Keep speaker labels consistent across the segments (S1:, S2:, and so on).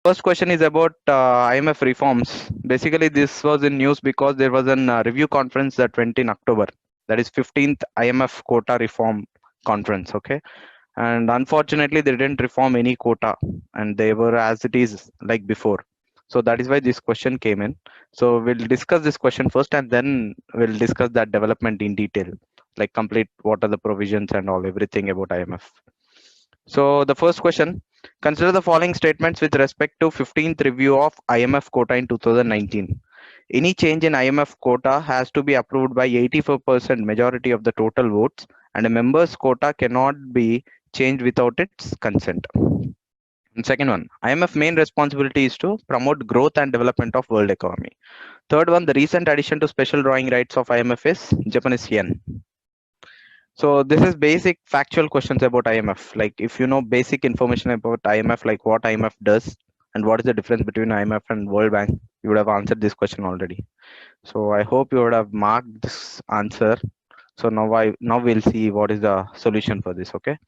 S1: First question is about IMF reforms. Basically, this was in news because there was an review conference that went in October. That is 15th IMF quota reform conference. Okay, and unfortunately, they didn't reform any quota, and they were as it is like before. So that is why this question came in. So we'll discuss this question first, and then we'll discuss that development in detail, like complete what are the provisions and all everything about IMF. So the first question, consider the following statements with respect to 15th review of IMF quota in 2019. Any change in IMF quota has to be approved by 84% majority of the total votes, and a member's quota cannot be changed without its consent. And second one, IMF main responsibility is to promote growth and development of world economy. Third one, the recent addition to special drawing rights of IMF is Japanese yen. So this is basic factual questions about IMF. Like if you know basic information about IMF, like what IMF does and what is the difference between IMF and World Bank, you would have answered this question already. So I hope you would have marked this answer. So now we'll see what is the solution for this. Okay.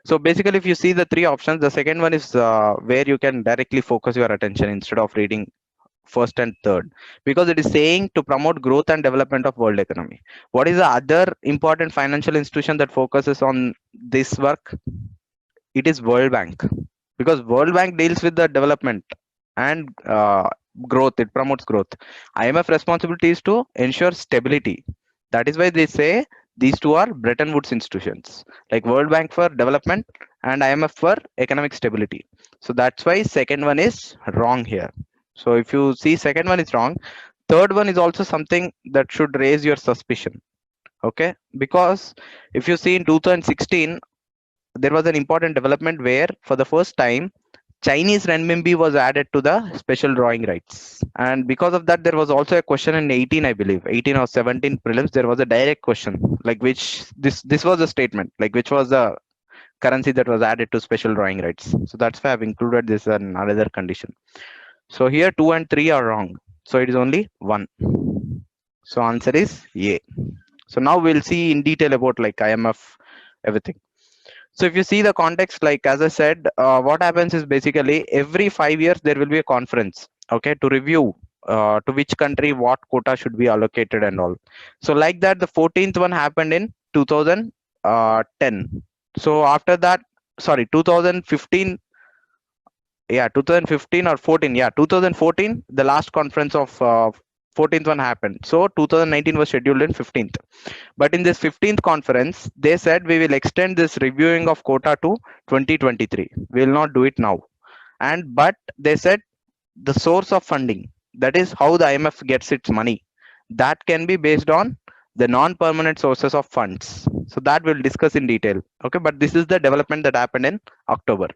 S1: So basically, if you see the three options, the second one is where you can directly focus your attention instead of reading first and third, because it is saying to promote growth and development of world economy. What is the other important financial institution that focuses on this work? It is World Bank, because World Bank deals with the development and growth. It promotes growth. IMF responsibility is to ensure stability. That is why they say these two are Bretton Woods institutions, like World Bank for development and IMF for economic stability. So that's why second one is wrong here. So if you see second one is wrong, third one is also something that should raise your suspicion. Okay, because if you see in 2016, there was an important development where for the first time Chinese renminbi was added to the special drawing rights, and because of that there was also a question in 18, I believe 18 or 17 prelims. There was a direct question like which this was a statement like which was the currency that was added to special drawing rights. So that's why I've included this in another condition. So here 2 and 3 are wrong. So it is only 1. So answer is A. So now we'll see in detail about like IMF, everything. So if you see the context, like as I said, what happens is basically every 5 years there will be a conference, okay, to review to which country what quota should be allocated and all. So like that, the 14th one happened in 2010. So after that, sorry, 2015, yeah, 2015 or 14, yeah, 2014, the last conference of 14th one happened. So 2019 was scheduled in 15th. But in this 15th conference, they said we will extend this reviewing of quota to 2023. We will not do it now. And but they said the source of funding, that is how the IMF gets its money, that can be based on the non-permanent sources of funds. So that we'll discuss in detail. Okay, but this is the development that happened in October.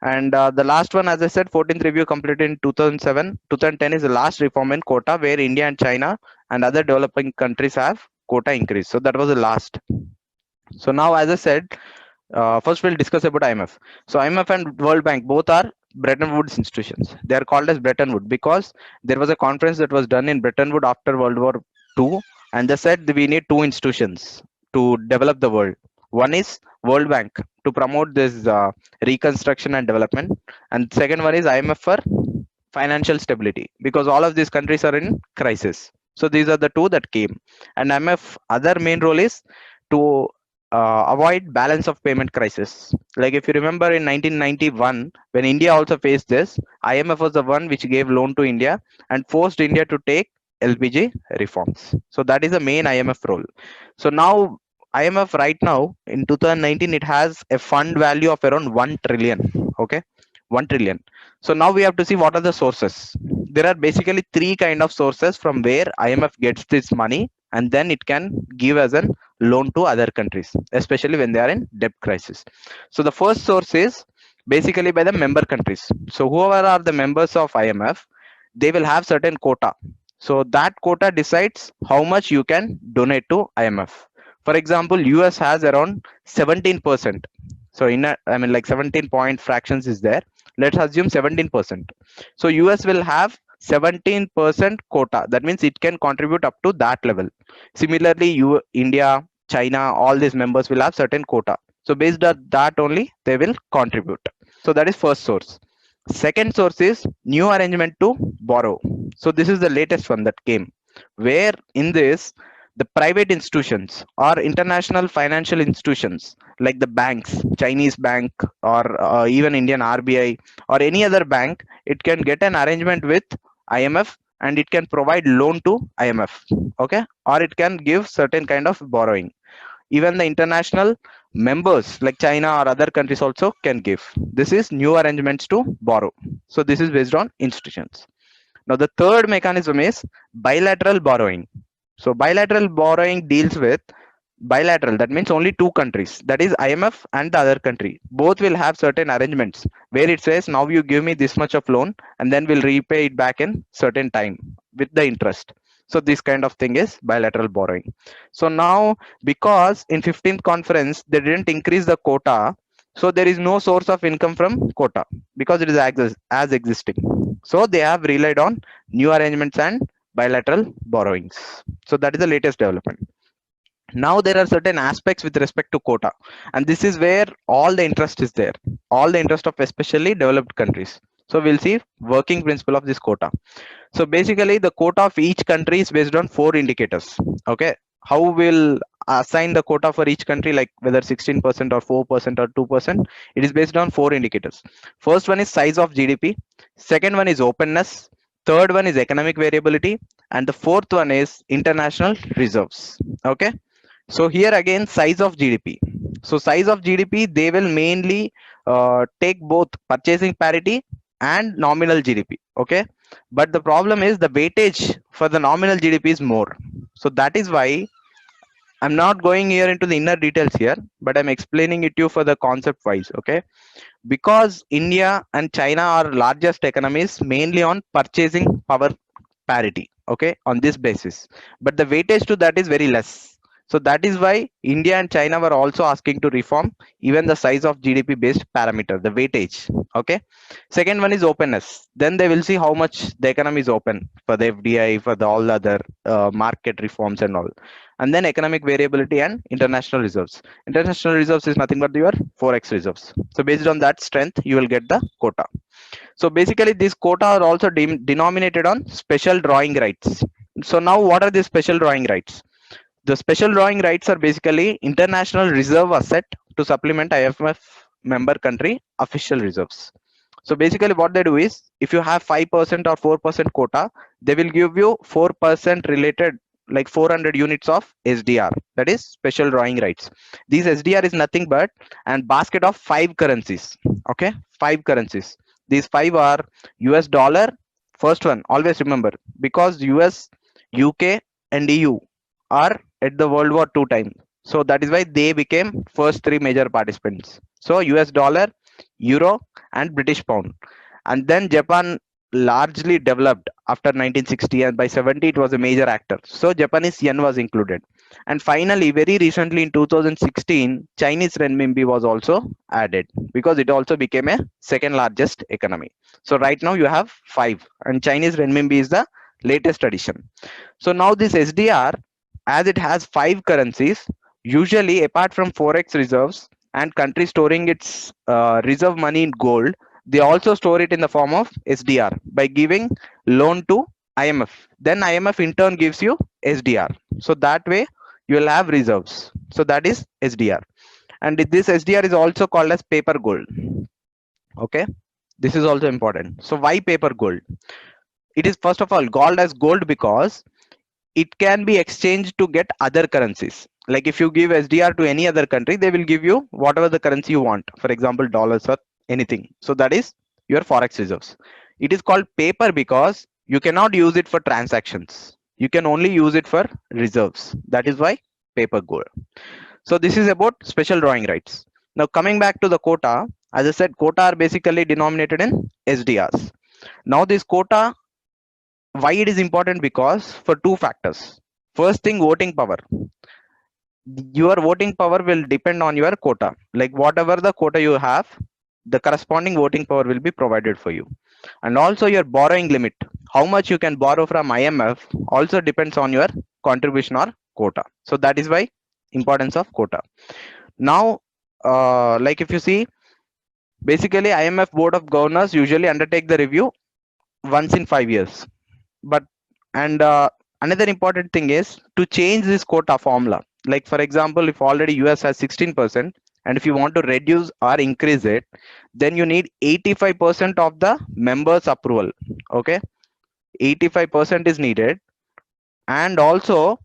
S1: And the last one, as I said, 14th review completed in 2007. 2010 is the last reform in quota where India and China and other developing countries have quota increase. So that was the last. So now, as I said, first we'll discuss about IMF. So IMF and World Bank both are Bretton Woods institutions. They are called as Bretton Woods because there was a conference that was done in Bretton Woods after World War II, and they said we need two institutions to develop the world. One is World Bank to promote this reconstruction and development, and second one is IMF for financial stability because all of these countries are in crisis. So these are the two that came, and IMF other main role is to avoid balance of payment crisis. Like if you remember in 1991, when India also faced this, IMF was the one which gave loan to India and forced India to take LPG reforms. So that is the main IMF role. So now IMF right now in 2019 it has a fund value of around 1 trillion. Okay, 1 trillion. So now we have to see what are the sources. There are basically three kind of sources from where IMF gets this money, and then it can give as a loan to other countries, especially when they are in debt crisis. So the first source is basically by the member countries. So whoever are the members of IMF, they will have certain quota. So that quota decides how much you can donate to IMF. For example, US has around 17%. So I mean like 17 point fractions is there. Let's assume 17%. So US will have 17% quota. That means it can contribute up to that level. Similarly, India, China, all these members will have certain quota. So based on that only they will contribute. So that is first source. Second source is new arrangement to borrow. So this is the latest one that came, where in this the private institutions or international financial institutions like the banks, Chinese bank or even Indian RBI or any other bank, it can get an arrangement with IMF and it can provide loan to IMF, okay, or it can give certain kind of borrowing. Even the international members like China or other countries also can give. This is new arrangements to borrow. So this is based on institutions. Now the third mechanism is bilateral borrowing. So bilateral borrowing deals with bilateral, that means only two countries, that is IMF and the other country both will have certain arrangements where it says now you give me this much of loan and then we'll repay it back in certain time with the interest. So this kind of thing is bilateral borrowing. So now, because in 15th conference they didn't increase the quota, so there is no source of income from quota because it is as existing. So they have relied on new arrangements and bilateral borrowings. So that is the latest development. Now there are certain aspects with respect to quota, and this is where all the interest is there, all the interest of especially developed countries. So we'll see working principle of this quota. So basically the quota of each country is based on four indicators. Okay, how will assign the quota for each country, like whether 16% or 4% or 2%, it is based on four indicators. First one is size of GDP, second one is openness, third one is economic variability, and the fourth one is international reserves. Okay, so here again size of GDP. So size of GDP, they will mainly take both purchasing parity and nominal GDP. Okay, but the problem is the weightage for the nominal GDP is more. So that is why I'm not going here into the inner details here, but I'm explaining it to you for the concept wise. Okay, because India and China are largest economies mainly on purchasing power parity, okay, on this basis, but the weightage to that is very less. So that is why India and China were also asking to reform even the size of GDP based parameter, the weightage. Okay, second one is openness, then they will see how much the economy is open for the FDI, for the all other market reforms and all. And then economic variability and international reserves. International reserves is nothing but your forex reserves. So based on that strength you will get the quota. So basically these quota are also denominated on special drawing rights. So now what are the special drawing rights? The special drawing rights are basically international reserve asset to supplement IMF member country official reserves. So basically what they do is, if you have 5% or 4% quota, they will give you 4% related, like 400 units of SDR, that is special drawing rights. These SDR is nothing but a basket of five currencies. Okay, five currencies. These five are US dollar, first one, always remember, because US, UK and EU are at the World War II time. So that is why they became first three major participants. So US dollar, Euro and British pound. And then Japan largely developed after 1960, and by 70 it was a major actor. So Japanese yen was included. And finally, very recently in 2016, Chinese renminbi was also added because it also became a second largest economy. So right now you have five, and Chinese renminbi is the latest addition. So now this SDR, as it has five currencies, usually apart from forex reserves and country storing its reserve money in gold, they also store it in the form of SDR by giving loan to IMF. Then IMF in turn gives you SDR. So that way you will have reserves. So that is SDR. And this SDR is also called as paper gold. Okay, this is also important. So why paper gold? It is first of all called as gold because it can be exchanged to get other currencies. Like if you give SDR to any other country, they will give you whatever the currency you want, for example dollars or anything. So that is your forex reserves. It is called paper because you cannot use it for transactions, you can only use it for reserves. That is why paper gold. So this is about special drawing rights. Now coming back to the quota, as I said, quota are basically denominated in SDRs. Now this quota, why it is important? Because for two factors. First thing, voting power. Your voting power will depend on your quota. Like whatever the quota you have, the corresponding voting power will be provided for you. And also your borrowing limit, how much you can borrow from IMF, also depends on your contribution or quota. So that is why importance of quota. Now like if you see, Basically, IMF Board of Governors usually undertake the review once in 5 years. But and another important thing is to change this quota formula. Like for example, if already US has 16%, and if you want to reduce or increase it, then you need 85% of the members' approval. Okay, 85% is needed, and also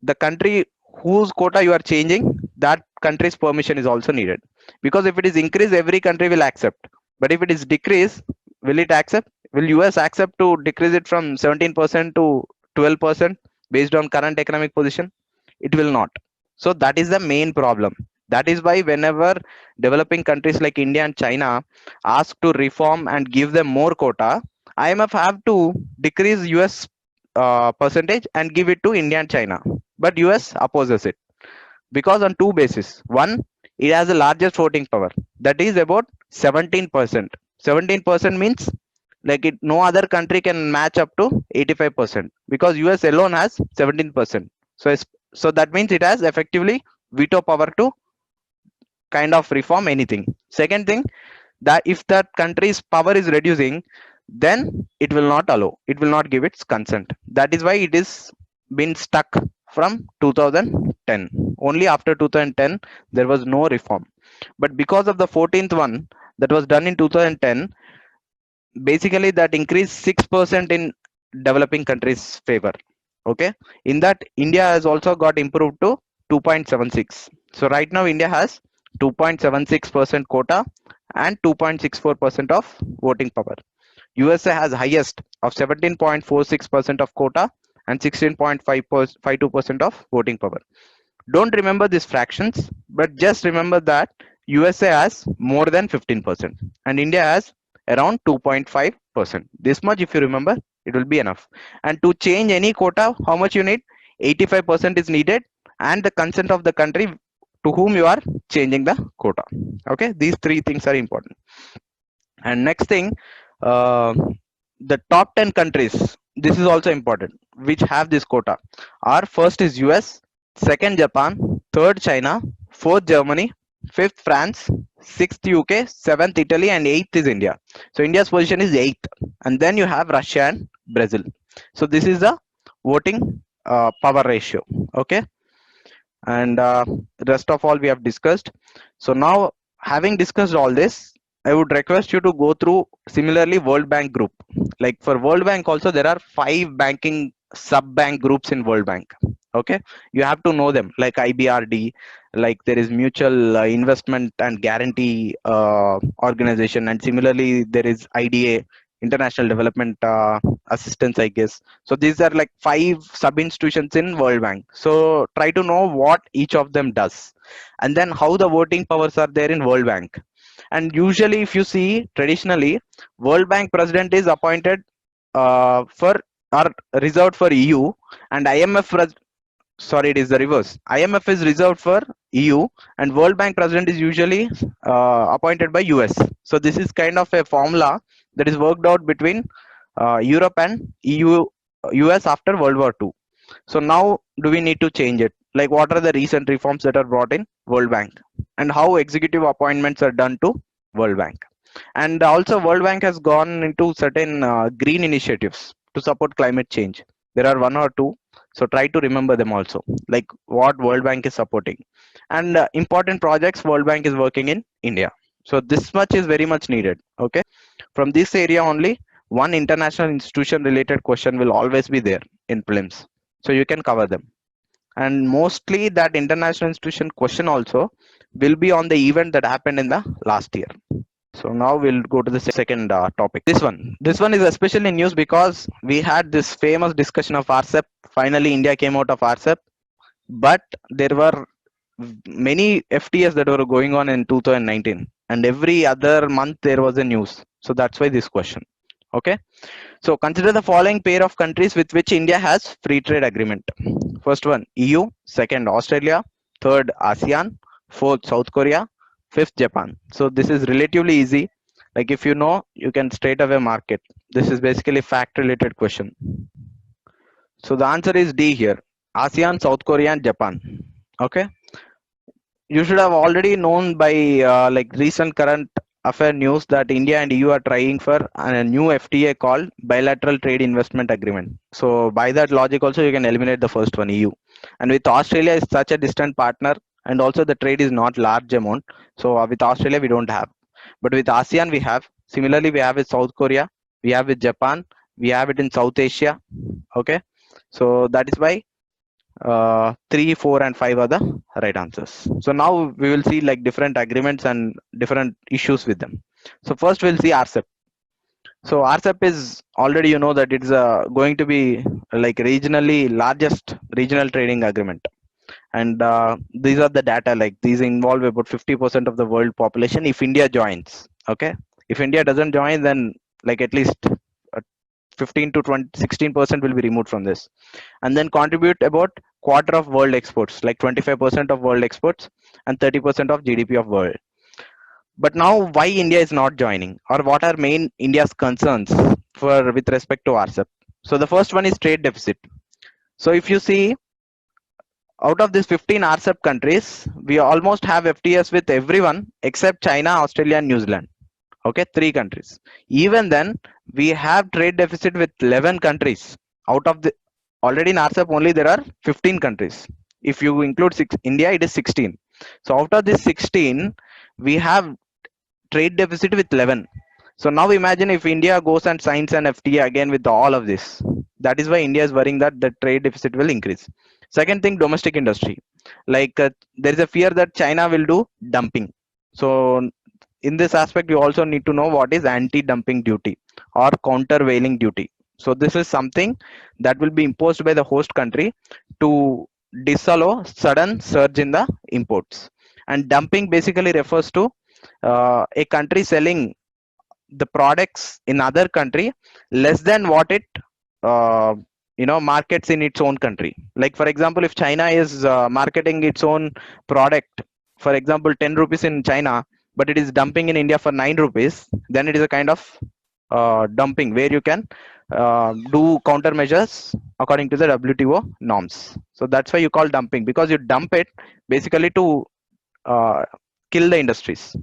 S1: the country whose quota you are changing, that country's permission is also needed. Because if it is increased, every country will accept. But if it is decreased, will it accept? Will US accept to decrease it from 17% to 12% based on current economic position? It will not. So that is the main problem. That is why whenever developing countries like India and China ask to reform and give them more quota, IMF have to decrease US percentage and give it to India and China. But US opposes it because on two bases. One, it has the largest voting power, that is about 17%. 17% means like it, no other country can match up to 85% because US alone has 17%. So so that means it has effectively veto power to kind of reform anything. Second thing, that if that country's power is reducing, then it will not allow, it will not give its consent. That is why it is been stuck from 2010. Only after 2010 there was no reform. But because of the 14th one that was done in 2010, basically that increased 6% in developing countries favor. Okay, in that India has also got improved to 2.76. So right now India has 2.76% quota and 2.64% of voting power. USA has highest of 17.46% of quota and 16.52% of voting power. Don't remember these fractions, but just remember that USA has more than 15% and India has around 2.5%. This much, if you remember, it will be enough. And to change any quota, how much you need? 85% is needed, and the consent of the country to whom you are changing the quota. Okay, these three things are important. And next thing, uh, the top 10 countries, this is also important, which have this quota are: first is US, second Japan, third China, fourth Germany, fifth France, sixth UK, seventh Italy, and eighth is India. So India's position is eighth, and then you have Russia and Brazil. So this is the voting power ratio. Okay, and rest of all we have discussed. So now, having discussed all this, I would request you to go through similarly World Bank group. Like for World Bank also, there are 5 banking sub bank groups in World Bank. Okay, you have to know them, like IBRD, like there is Mutual Investment and Guarantee Organization, and similarly there is IDA, International Development Assistance, I guess. So these are like 5 sub institutions in World Bank. So try to know what each of them does, and then how the voting powers are there in World Bank. And usually, if you see traditionally, World Bank president is appointed for or reserved for EU, and sorry, it is the reverse. IMF is reserved for EU, and World Bank president is usually appointed by US. So this is kind of a formula that is worked out between Europe and EU, US after World War II. So now, do we need to change it? Like, what are the recent reforms that are brought in World Bank, and how executive appointments are done to World Bank? And also, World Bank has gone into certain green initiatives to support climate change. There are one or two, so try to remember them also, like what World Bank is supporting, and important projects World Bank is working in India. So this much is very much needed. Okay, from this area only, one international institution related question will always be there in prelims, so you can cover them. And mostly that international institution question also will be on the event that happened in the last year. So now we'll go to the second topic. This one is especially in news because we had this famous discussion of RCEP. Finally India came out of RCEP, but there were many FTS that were going on in 2019, and every other month there was a news. So that's why this question. Okay, so consider the following pair of countries with which India has free trade agreement. First one EU, second Australia, third ASEAN, fourth South Korea, fifth Japan. So this is relatively easy. Like if you know, you can straight away mark it. This is basically fact related question. So the answer is D here. ASEAN, South Korea, and Japan. Okay. You should have already known by like recent current affair news that India and EU are trying for a new FTA called Bilateral Trade Investment Agreement. So by that logic also you can eliminate the first one, EU. And with Australia is such a distant partner, and also the trade is not large amount. So with Australia we don't have. But with ASEAN we have. Similarly we have with South Korea, we have with Japan, we have it in South Asia. Okay. So that is why 3, 4, and 5 are the right answers. So now we will see like different agreements and different issues with them. So first we'll see RCEP. So RCEP is already that it's going to be like regionally largest regional trading agreement, and these are the data, like these involve about 50% of the world population if India joins. Okay, if India doesn't join, then like at least 15 to 20, 16% will be removed from this, and then contribute about quarter of world exports, like 25% of world exports and 30% of GDP of world. But now why India is not joining, or what are main India's concerns for with respect to RCEP? So the first one is trade deficit. So if you see, out of these 15 RCEP countries, we almost have FTAs with everyone except China, Australia, and New Zealand. Okay, three countries. Even then, we have trade deficit with 11 countries. Out of the already in RCEP only there are 15 countries. If you include India, it is 16. So out of this 16, we have trade deficit with 11. So now imagine if India goes and signs an FTA again with all of this. That is why India is worrying that the trade deficit will increase. Second thing, domestic industry. Like there is a fear that China will do dumping. So in this aspect, you also need to know what is anti-dumping duty or countervailing duty. So this is something that will be imposed by the host country to disallow sudden surge in the imports. And dumping basically refers to a country selling the products in other country less than what it uh, markets in its own country. Like for example, if China is marketing its own product, for example 10 rupees in China, but it is dumping in India for 9 rupees, then it is a kind of dumping where you can do countermeasures according to the WTO norms. So that's why you call dumping, because you dump it basically to uh, kill the industries.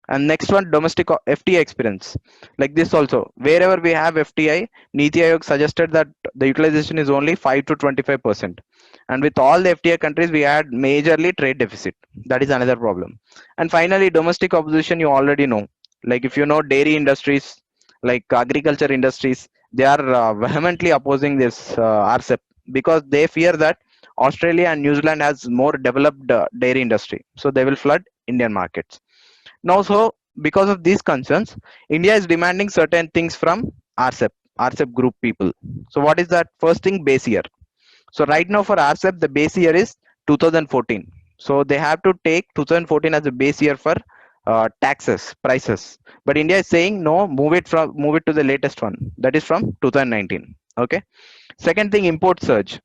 S1: And next one, domestic FTA experience. Like this also, wherever we have FTI, Niti Aayog suggested that the utilization is only 5 to 25%. And with all the FTA countries, we had majorly trade deficit. That is another problem. And finally, domestic opposition, you already know. Like if you know dairy industries, like agriculture industries, they are vehemently opposing this RCEP, because they fear that Australia and New Zealand has more developed dairy industry. So they will flood Indian markets. Now, so because of these concerns, India is demanding certain things from RCEP group people. So what is that? First thing, base year. So right now for RCEP, the base year is 2014. So they have to take 2014 as a base year for taxes, prices. But India is saying no, move it to the latest one. That is from 2019. Okay. Second thing, import surge.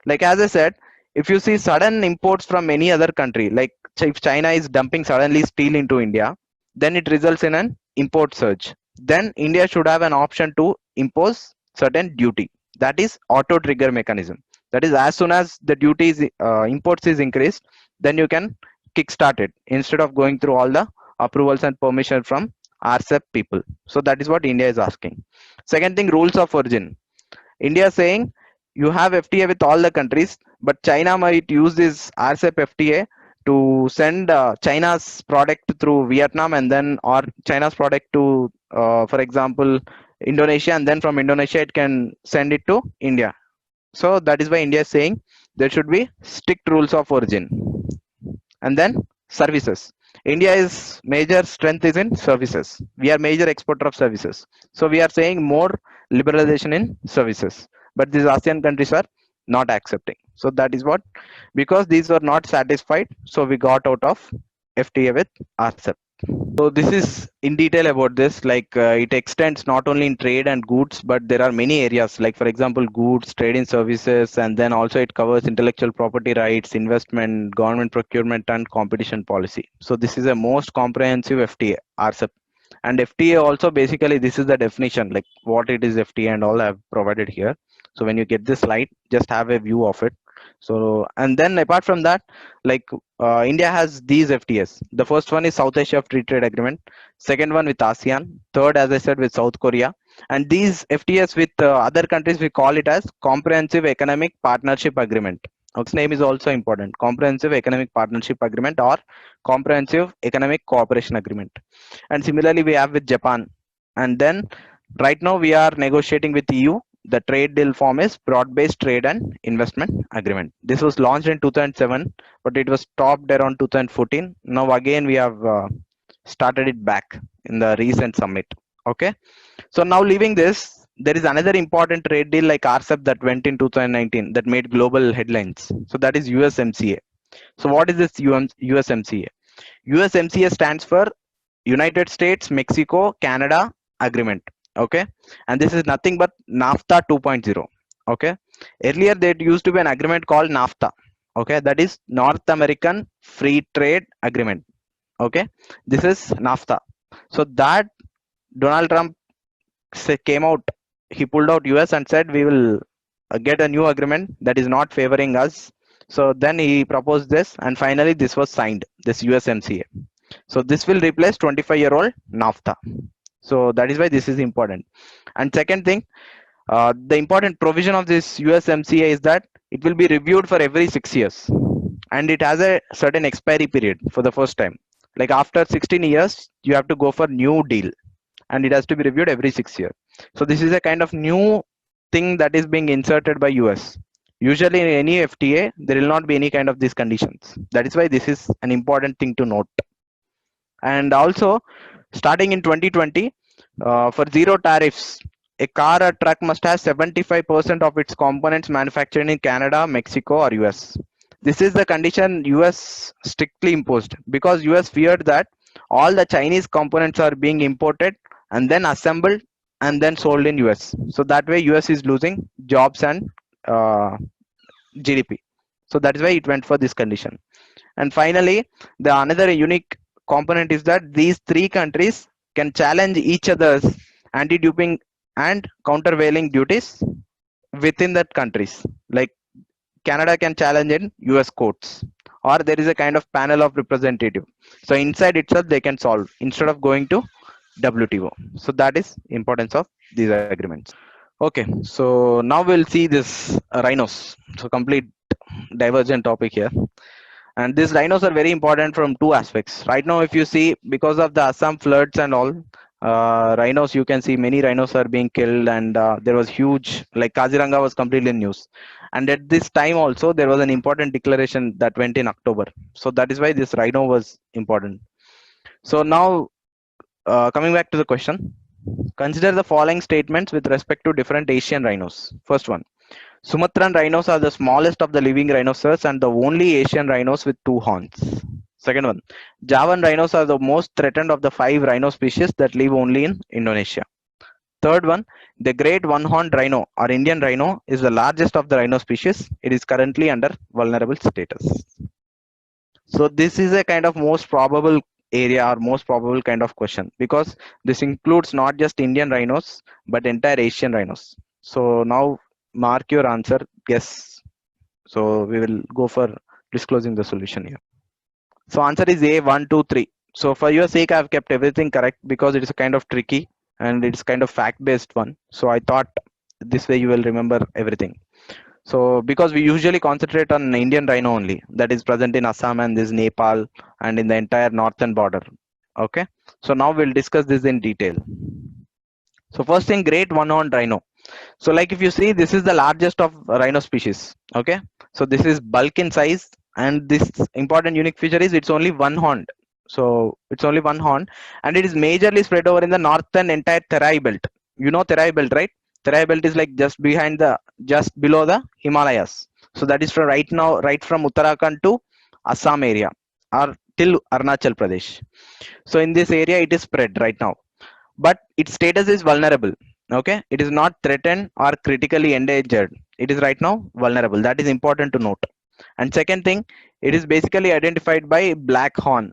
S1: Like as I said, if you see sudden imports from any other country, like if China is dumping suddenly steel into India, then it results in an import surge. Then India should have an option to impose certain duty. That is auto trigger mechanism. That is, as soon as the duty is imports is increased, then you can kickstart it instead of going through all the approvals and permission from RCEP people. So that is what India is asking. Second thing, rules of origin. India is saying you have FTA with all the countries, but China might use this RCEP FTA to send China's product through Vietnam, and then or China's product to, for example, Indonesia, and then from Indonesia it can send it to India. So that is why India is saying there should be strict rules of origin. And then services. India is major strength is in services. We are major exporter of services. So we are saying more liberalization in services. But these ASEAN countries are not accepting. So that is what, because these were not satisfied, so we got out of FTA with RCEP. So this is in detail about this, like it extends not only in trade and goods, but there are many areas, like for example, goods, trade in services, and then also it covers intellectual property rights, investment, government procurement, and competition policy. So this is a most comprehensive FTA, RCEP. And FTA also, basically, this is the definition, like what it is FTA and all I have provided here. So when you get this slide, just have a view of it. So, and then apart from that, like India has these FTAs. The first one is South Asia Free Trade Agreement. Second one with ASEAN. Third, as I said, with South Korea. And these FTAs with other countries, we call it as Comprehensive Economic Partnership Agreement. Its name is also important. Comprehensive Economic Partnership Agreement or Comprehensive Economic Cooperation Agreement. And similarly, we have with Japan. And then right now we are negotiating with EU. The trade deal form is broad-based trade and investment agreement. This was launched in 2007, but it was stopped around 2014. Now again we have started it back in the recent summit. Okay, so now leaving this, there is another important trade deal like RCEP that went in 2019 that made global headlines. So that is USMCA. So what is this USMCA? USMCA stands for United States, Mexico, Canada Agreement. Okay, and this is nothing but NAFTA 2.0. Okay, earlier there used to be an agreement called NAFTA. Okay, that is North American Free Trade Agreement. Okay, this is NAFTA. So that Donald Trump came out, he pulled out US and said we will get a new agreement that is not favoring us. So then he proposed this, and finally this was signed, this USMCA. So this will replace 25-year-old NAFTA. So that is why this is important. And second thing, the important provision of this USMCA is that it will be reviewed for every 6 years, and it has a certain expiry period for the first time. Like after 16 years, you have to go for new deal, and it has to be reviewed every 6 years. So this is a kind of new thing that is being inserted by US. Usually in any FTA, there will not be any kind of these conditions. That is why this is an important thing to note. And also, starting in 2020, for zero tariffs, a car or truck must have 75% of its components manufactured in Canada, Mexico, or US. This is the condition US strictly imposed because US feared that all the Chinese components are being imported and then assembled and then sold in US. So that way US is losing jobs and GDP. So that is why it went for this condition. And finally, the another unique component is that these three countries can challenge each other's anti-duping and countervailing duties within that countries. Like Canada can challenge in US courts, or there is a kind of panel of representative. So inside itself they can solve instead of going to WTO. So that is importance of these agreements. Okay, so now we'll see this rhinos. So complete divergent topic here. And these rhinos are very important from two aspects. Right now, if you see, because of the Assam floods and all, rhinos, you can see many rhinos are being killed, and there was huge, like Kaziranga was completely in news. And at this time also, there was an important declaration that went in October. So that is why this rhino was important. So now, coming back to the question, consider the following statements with respect to different Asian rhinos. First one, Sumatran rhinos are the smallest of the living rhinoceros and the only Asian rhinos with two horns. Second one, Javan rhinos are the most threatened of the 5 rhino species that live only in Indonesia. Third one, the great one-horned rhino or Indian rhino is the largest of the rhino species. It is currently under vulnerable status. So this is a kind of most probable area or most probable kind of question because this includes not just Indian rhinos but entire Asian rhinos. So now mark your answer, guess. So we will go for disclosing the solution here. So answer is A, 1, 2, 3. So for your sake, I have kept everything correct because it is a kind of tricky and it's kind of fact-based one. So I thought this way you will remember everything. So because we usually concentrate on Indian rhino only, that is present in Assam and this Nepal and in the entire northern border. Okay. So now we'll discuss this in detail. So first thing, great one-horned rhino. So like if you see, this is the largest of rhino species. Okay. So this is bulk in size, and this important unique feature is it's only one horn. So it's only one horn, and it is majorly spread over in the northern entire Terai belt. You know Terai belt, right? Terai belt is like just below the Himalayas. So that is from right now, right from Uttarakhand to Assam area or till Arunachal Pradesh. So in this area, it is spread right now, but its status is vulnerable. Okay, it is not threatened or critically endangered. It is right now vulnerable. That is important to note. And second thing, it is basically identified by black horn,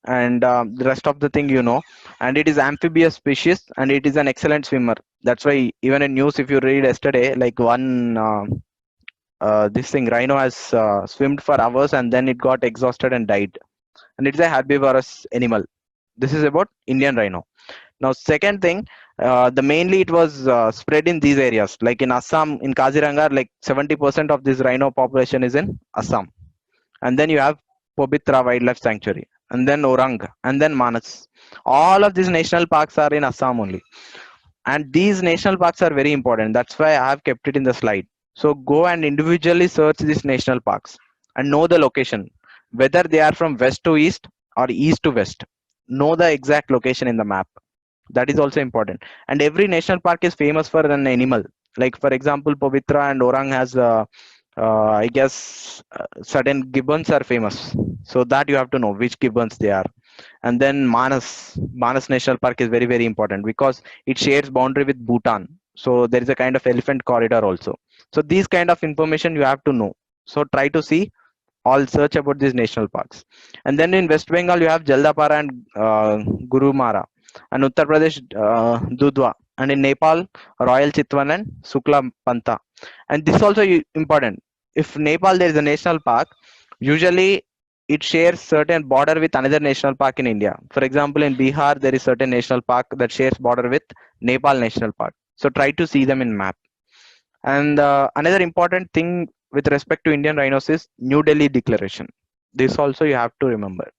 S1: and the rest of the thing you know. And it is amphibious species, and it is an excellent swimmer. That's why even in news, if you read yesterday, like one this thing rhino has swimmed for hours and then it got exhausted and died, and it's a herbivorous animal. This is about Indian rhino. Now second thing, the mainly it was spread in these areas like in Assam, in Kaziranga, like 70% of this rhino population is in Assam. And then you have Pobitra Wildlife Sanctuary, and then Orang, and then Manas. All of these national parks are in Assam only, and these national parks are very important. That's why I have kept it in the slide. So go and individually search these national parks and know the location, whether they are from west to east or east to west. Know the exact location in the map. That is also important. And every national park is famous for an animal. Like for example, Pavitra and Orang has I guess certain gibbons are famous, so that you have to know which gibbons they are. And then Manas National Park is very very important because it shares boundary with Bhutan, so there is a kind of elephant corridor also. So these kind of information you have to know. So try to see all, search about these national parks. And then in West Bengal you have Jaldapara and Gurumara, and Uttar Pradesh Dudhwa, and in Nepal Royal Chitwan and Sukla Panta. And this also important. If Nepal there is a national park, usually it shares certain border with another national park in India. For example, in Bihar there is certain national park that shares border with Nepal National Park. So try to see them in map. And another important thing with respect to Indian rhinos is New Delhi Declaration. This also you have to remember.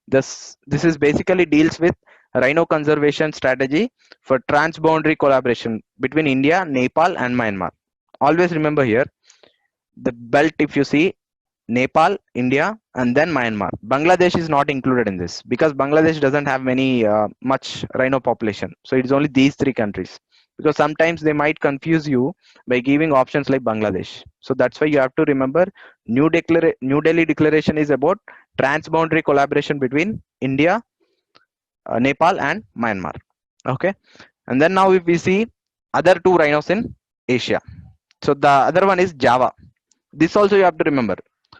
S1: This is basically deals with rhino conservation strategy for transboundary collaboration between India, Nepal, and Myanmar. Always remember here the belt. If you see Nepal, India, and then Myanmar. Bangladesh is not included in this because Bangladesh doesn't have many much rhino population. So it's only these three countries. Because sometimes they might confuse you by giving options like Bangladesh. So that's why you have to remember New Delhi Declaration is about transboundary collaboration between India, Nepal, and Myanmar. Okay, and then now if we see other two rhinos in Asia. So the other one is Java. This also you have to remember.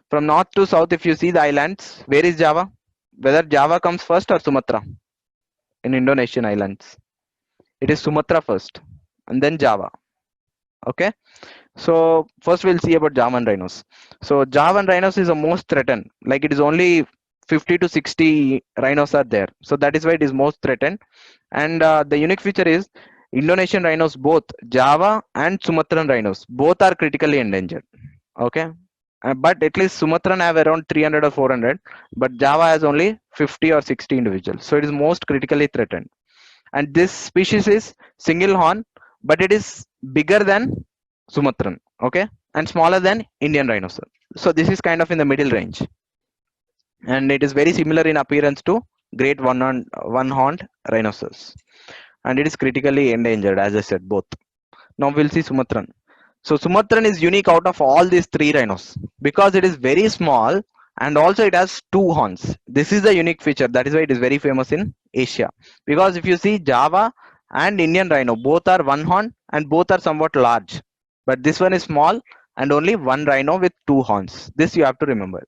S1: From north to south, if you see the islands, where is Java? Whether Java comes first or Sumatra in Indonesian islands. It is Sumatra first and then Java. Okay. So first we'll see about Javan rhinos. So Javan rhinos is the most threatened. Like it is only 50 to 60 rhinos are there. So that is why it is most threatened. And the unique feature is Indonesian rhinos, both Java and Sumatran rhinos, both are critically endangered. Okay. But at least Sumatran have around 300 or 400, but Java has only 50 or 60 individuals. So it is most critically threatened. And this species is single horn, but it is bigger than Sumatran, okay, and smaller than Indian rhinoceros. So this is kind of in the middle range, and it is very similar in appearance to great one-horned rhinoceros, and it is critically endangered, as I said, both. Now we'll see Sumatran. So Sumatran is unique out of all these three rhinos because it is very small and also it has two horns. This is the unique feature. That is why it is very famous in Asia. Because if you see Java and Indian rhino, both are one horn and both are somewhat large. But this one is small and only one rhino with two horns. This you have to remember.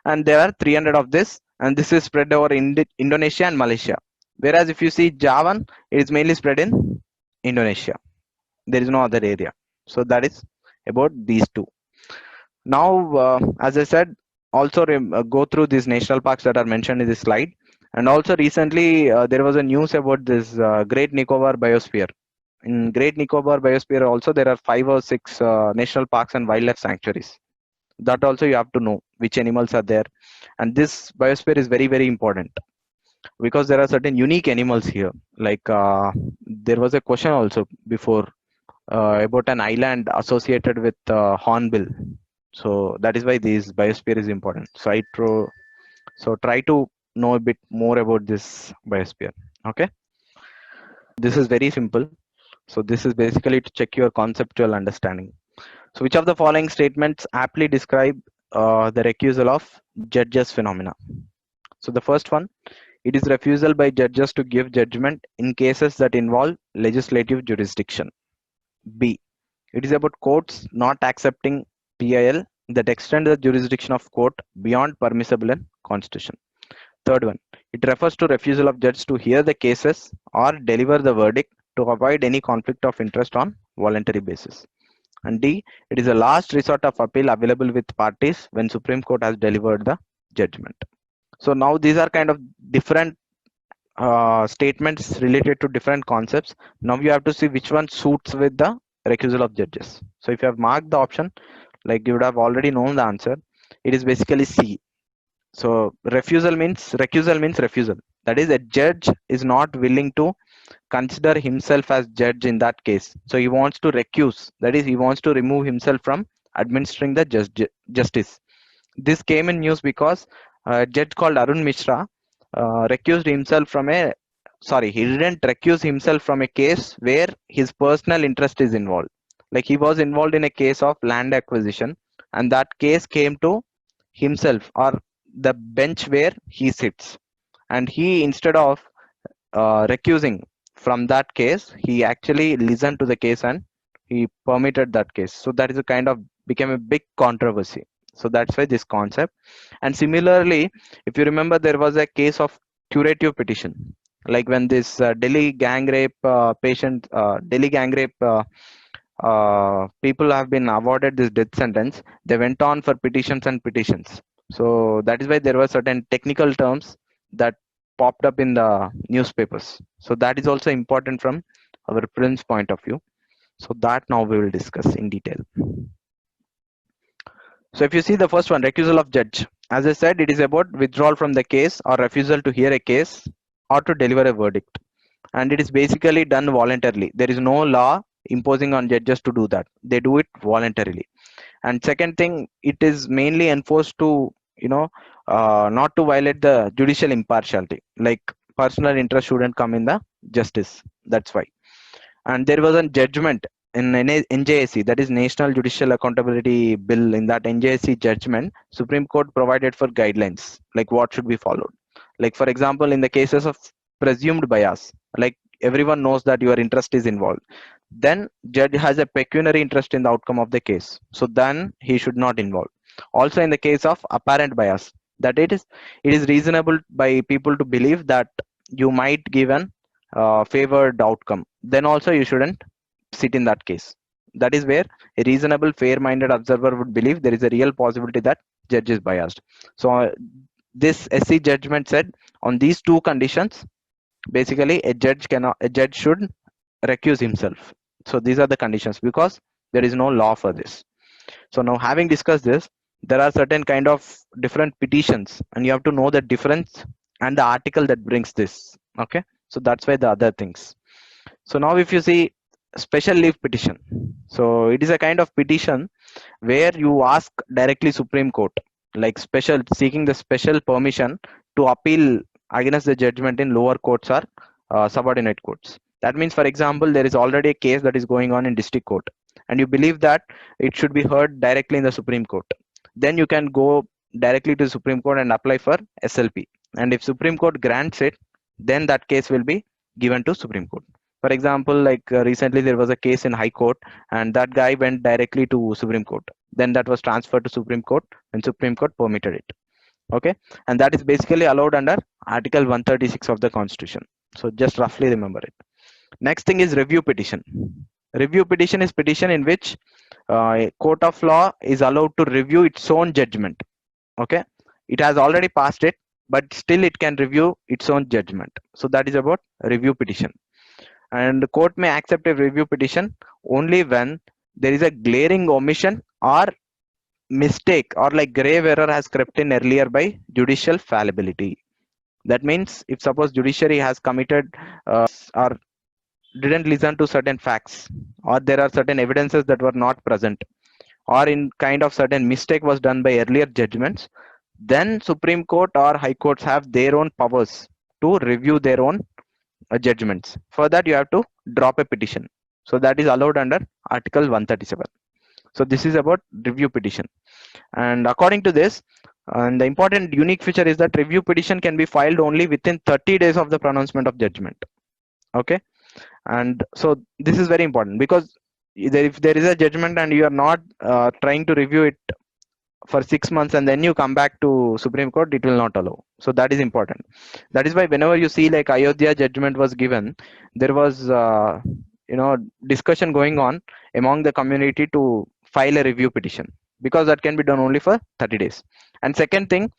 S1: And there are 300 of this, and this is spread over Indonesia and Malaysia. Whereas if you see Javan, it is mainly spread in Indonesia. There is no other area. So that is about these two. Now, as I said, also go through these national parks that are mentioned in this slide. And also recently, there was a news about this Great Nicobar Biosphere. In Great Nicobar Biosphere also, there are 5 or 6 national parks and wildlife sanctuaries. That also you have to know which animals are there. And this biosphere is very, very important because there are certain unique animals here. Like there was a question also before about an island associated with hornbill. So that is why this biosphere is important. So try to know a bit more about this biosphere. Okay. This is very simple. So this is basically to check your conceptual understanding. So which of the following statements aptly describe the recusal of judges phenomena? So the first one, it is refusal by judges to give judgment in cases that involve legislative jurisdiction. B, it is about courts not accepting PIL that extend the jurisdiction of court beyond permissible in constitution. Third one, it refers to refusal of judge to hear the cases or deliver the verdict to avoid any conflict of interest on voluntary basis. And D, it is a last resort of appeal available with parties when Supreme Court has delivered the judgment. So now these are kind of different statements related to different concepts. Now you have to see which one suits with the recusal of judges. So if you have marked the option, like you would have already known the answer, it is basically C. So recusal means refusal. That is, a judge is not willing to consider himself as judge in that case. So he wants to recuse. That is, he wants to remove himself from administering the justice. This came in news because a judge called Arun Mishra recused himself from a he didn't recuse himself from a case where his personal interest is involved. Like, he was involved in a case of land acquisition, and that case came to himself, or the bench where he sits, and he, instead of recusing from that case, he actually listened to the case and he permitted that case. So that is a kind of became a big controversy. So that's why this concept. And similarly, if you remember, there was a case of curative petition, like when this Delhi gang rape people have been awarded this death sentence. They went on for petitions and petitions. So that is why there were certain technical terms that popped up in the newspapers. So that is also important from our prelims point of view. So that now we will discuss in detail. So if you see the first one, recusal of judge, as I said, it is about withdrawal from the case or refusal to hear a case or to deliver a verdict. And it is basically done voluntarily. There is no law imposing on judges to do that. They do it voluntarily. And second thing, it is mainly enforced to, not to violate the judicial impartiality. Like, personal interest shouldn't come in the justice. That's why. And there was a judgment in NJSC, that is National Judicial Accountability Bill. In that NJSC judgment, Supreme Court provided for guidelines, like what should be followed. Like, for example, in the cases of presumed bias, like everyone knows that your interest is involved, then judge has a pecuniary interest in the outcome of the case, so then he should not involve. Also, in the case of apparent bias, that it is reasonable by people to believe that you might give an favored outcome, then also you shouldn't sit in that case. That is where a reasonable, fair-minded observer would believe there is a real possibility that judge is biased. So this SC judgment said, on these two conditions, basically a judge should recuse himself. So these are the conditions, because there is no law for this. So now, having discussed this, there are certain kind of different petitions, and you have to know the difference and the article that brings this. Okay, so that's why the other things. So now, if you see special leave petition, so it is a kind of petition where you ask directly Supreme Court, like seeking the special permission to appeal against the judgment in lower courts or subordinate courts. That means, for example, there is already a case that is going on in district court, and you believe that it should be heard directly in the Supreme Court. Then you can go directly to the Supreme Court and apply for SLP. And if Supreme Court grants it, then that case will be given to Supreme Court. For example, like recently there was a case in High Court, and that guy went directly to Supreme Court. Then that was transferred to Supreme Court, and Supreme Court permitted it. Okay, and that is basically allowed under Article 136 of the Constitution. So just roughly remember it. Next thing is review petition. Review petition is petition in which a court of law is allowed to review its own judgment. Okay, it has already passed it, but still it can review its own judgment. So that is about review petition. And the court may accept a review petition only when there is a glaring omission or mistake, or like grave error has crept in earlier by judicial fallibility. That means, if suppose judiciary has committed or didn't listen to certain facts, or there are certain evidences that were not present, or in kind of certain mistake was done by earlier judgments, then Supreme Court or High Courts have their own powers to review their own judgments. For that, you have to drop a petition. So that is allowed under Article 137. So this is about review petition. And according to this, and the important unique feature is that review petition can be filed only within 30 days of the pronouncement of judgment. Okay, and so this is very important, because if there is a judgment and you are not trying to review it for 6 months and then you come back to Supreme Court, it will not allow. So that is important. That is why whenever you see like Ayodhya judgment was given, there was discussion going on among the community to file a review petition, because that can be done only for 30 days. And second thing,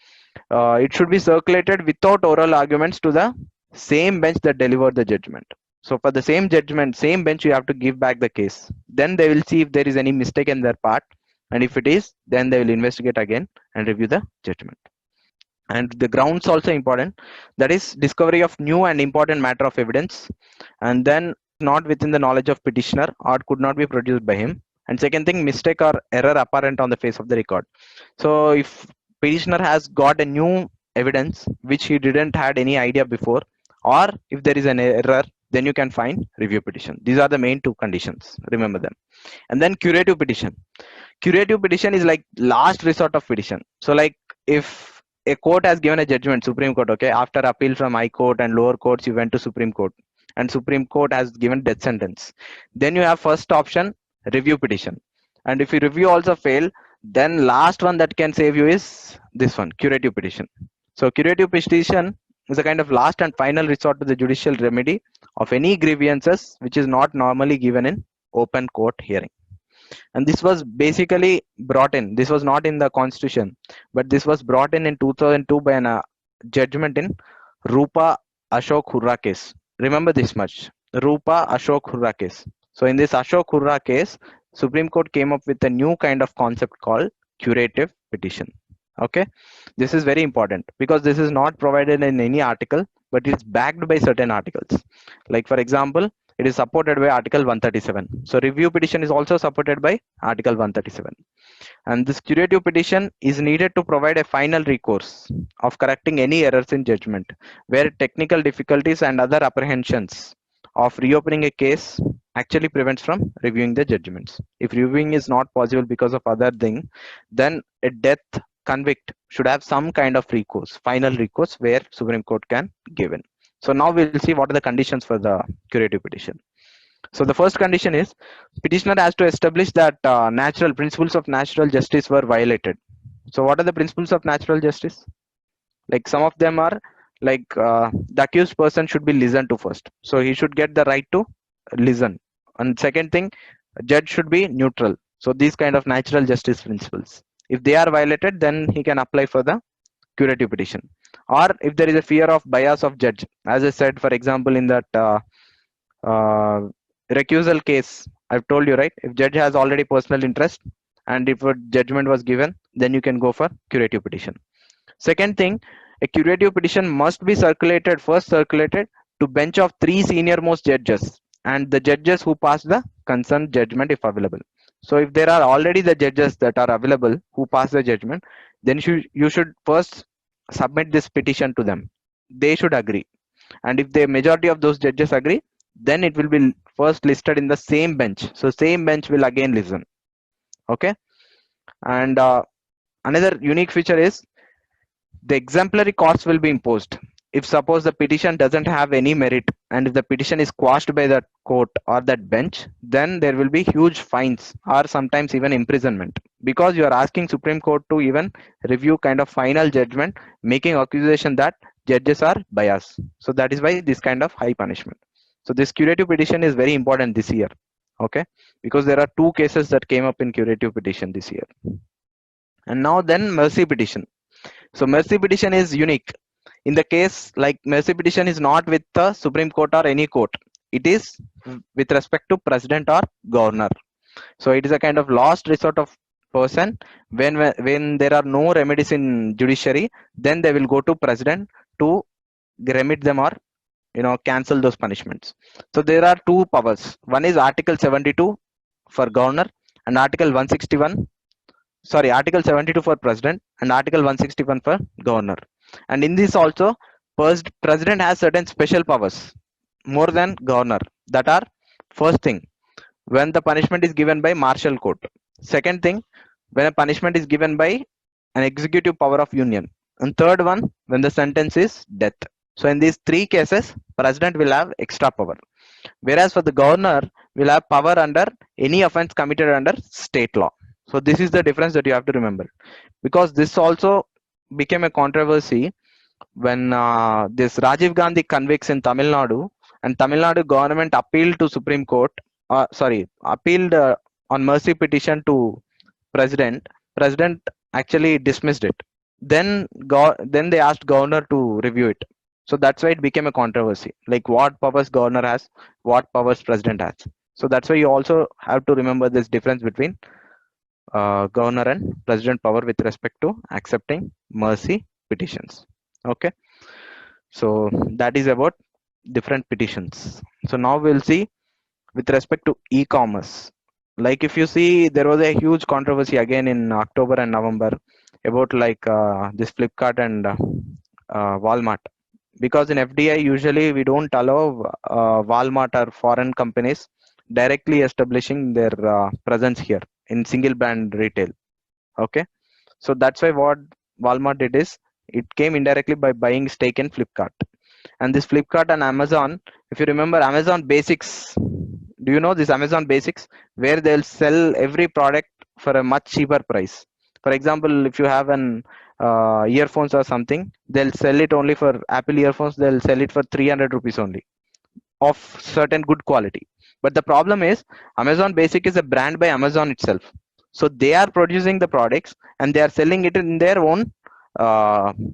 S1: it should be circulated without oral arguments to the same bench that delivered the judgment. So for the same judgment, same bench, you have to give back the case. Then they will see if there is any mistake in their part, and if it is, then they will investigate again and review the judgment. And the grounds also important, that is discovery of new and important matter of evidence, and then not within the knowledge of petitioner or could not be produced by him. And second thing, mistake or error apparent on the face of the record. So if petitioner has got a new evidence which he didn't had any idea before, or if there is an error, then you can find review petition. These are the main two conditions, remember them. And then curative petition. Curative petition is like last resort of petition. So like if a court has given a judgment, Supreme Court, okay, after appeal from High Court and lower courts, you went to Supreme Court, and Supreme Court has given death sentence. Then you have first option, review petition. And if you review also fail, then last one that can save you is this one, curative petition. So curative petition is a kind of last and final resort to the judicial remedy of any grievances which is not normally given in open court hearing. And this was basically brought in, this was not in the constitution, but this was brought in 2002 by a judgment in Rupa Ashok Hurra case. Remember this much, Rupa Ashok Hurra case. So in this Ashok Hurra case, Supreme Court came up with a new kind of concept called curative petition. Okay, this is very important because this is not provided in any article, but it's backed by certain articles. Like for example, it is supported by Article 137. So review petition is also supported by Article 137. And this curative petition is needed to provide a final recourse of correcting any errors in judgment, where technical difficulties and other apprehensions of reopening a case actually prevents from reviewing the judgments. If reviewing is not possible because of other thing, then a death convict should have some kind of recourse, final recourse, where Supreme Court can give in. So now we'll see what are the conditions for the curative petition. So the first condition is petitioner has to establish that natural principles of natural justice were violated. So what are the principles of natural justice? Like some of them are like the accused person should be listened to first. So he should get the right to listen. And second thing, judge should be neutral. So these kind of natural justice principles, if they are violated, then he can apply for the curative petition. Or if there is a fear of bias of judge, as I said, for example, in that recusal case, I've told you, right? If judge has already personal interest and if a judgment was given, then you can go for curative petition. Second thing, a curative petition must be first circulated to bench of 3 senior most judges and the judges who pass the concerned judgment if available. So if there are already the judges that are available who pass the judgment, then you should first submit this petition to them. They should agree. And if the majority of those judges agree, then it will be first listed in the same bench. So same bench will again listen. Okay. And another unique feature is the exemplary costs will be imposed. If suppose the petition doesn't have any merit and if the petition is quashed by that court or that bench, then there will be huge fines or sometimes even imprisonment, because you are asking Supreme Court to even review kind of final judgment, making accusation that judges are biased. So that is why this kind of high punishment. So this curative petition is very important this year. Okay, because there are 2 cases that came up in curative petition this year. And now then mercy petition. So mercy petition is unique. In the case like mercy petition is not with the Supreme Court or any court. It is with respect to president or governor. So it is a kind of last resort of person. When there are no remedies in judiciary, then they will go to president to remit them or cancel those punishments. So there are 2 powers. One is Article 72 for governor and Article 72 for president and Article 161 for governor. And in this also, president has certain special powers more than governor. That are, first thing, when the punishment is given by martial court. Second thing, when a punishment is given by an executive power of union. And third one, when the sentence is death. So in these 3 cases, president will have extra power. Whereas for the governor, will have power under any offense committed under state law. So this is the difference that you have to remember, because this also became a controversy when this Rajiv Gandhi convicts in Tamil Nadu and Tamil Nadu government appealed to Supreme Court. Appealed on mercy petition to President. President actually dismissed it. Then they asked governor to review it. So that's why it became a controversy. Like what powers governor has, what powers president has. So that's why you also have to remember this difference between governor and president power with respect to accepting mercy petitions. Okay, so that is about different petitions. So now we'll see with respect to e-commerce. Like if you see, there was a huge controversy again in October and November about like this Flipkart and Walmart, because in FDI usually we don't allow Walmart or foreign companies directly establishing their presence here in single brand retail. Okay, so that's why what Walmart did is it came indirectly by buying stake in Flipkart. And this Flipkart and Amazon, if you remember Amazon Basics, do you know this Amazon Basics, where they'll sell every product for a much cheaper price? For example, if you have an earphones or something, they'll sell it only for Apple earphones, they'll sell it for 300 rupees only, of certain good quality. But the problem is Amazon Basic is a brand by Amazon itself. So they are producing the products and they are selling it in their own